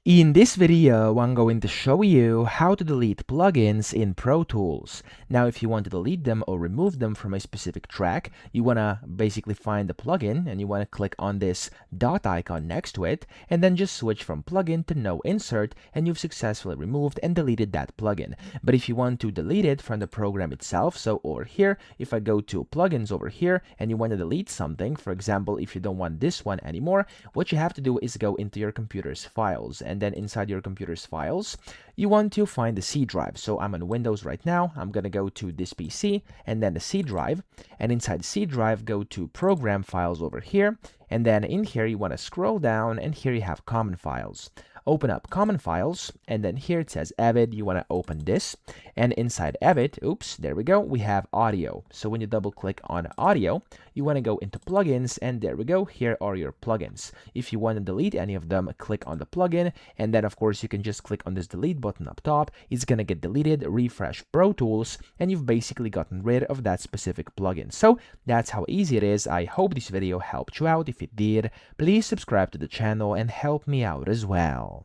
In this video, I'm going to show you how to delete plugins in Pro Tools. Now, if you want to delete them or remove them from a specific track, you want to basically find the plugin and you want to click on this dot icon next to it and then just switch from plugin to no insert and you've successfully removed and deleted that plugin. But if you want to delete it from the program itself, so over here, if I go to plugins over here and you want to delete something, for example, if you don't want this one anymore, what you have to do is go into your computer's files, and then inside your computer's files, you want to find the C drive. So I'm on Windows right now. I'm going to go to this PC and then the C drive. And inside the C drive, go to Program Files over here. And then in here, you want to scroll down and here you have Common Files. Open up Common Files, and then here it says Avid. You want to open this, and inside Avid, oops, there we go, we have audio. So when you double click on audio, you want to go into plugins, and there we go, here are your plugins. If you want to delete any of them, click on the plugin, and then of course you can just click on this delete button up top. It's gonna get deleted, refresh Pro Tools, and you've basically gotten rid of that specific plugin. So that's how easy it is. I hope this video helped you out. If it did, please subscribe to the channel and help me out as well.